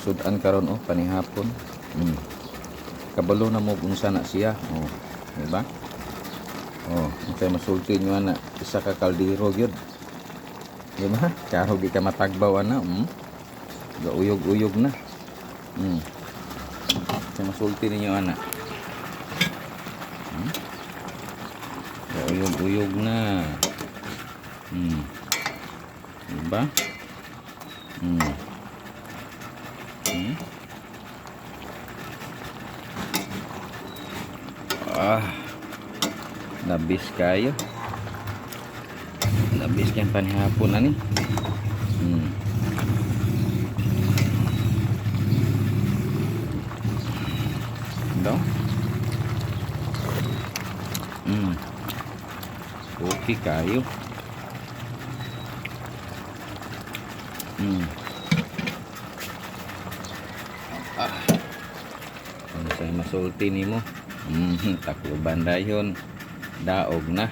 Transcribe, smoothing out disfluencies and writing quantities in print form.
sudan karon oh panihapon. Kabalo na mo kung sana siya. Oh, di ba? Oh, unsay masulti nyo ana, isa ka kaldero gyud. Di ba? Karo gi ka matagbaw ana. Gauyog-uyog na. Unsay masulti ninyo ana? Gauyog-uyog na. Di ba? Labis kayo. Labis kayong panihapon ani. Daw. Okay kayo. Ano sa'yo masulti ni mo? Takloban dayon. Daog na.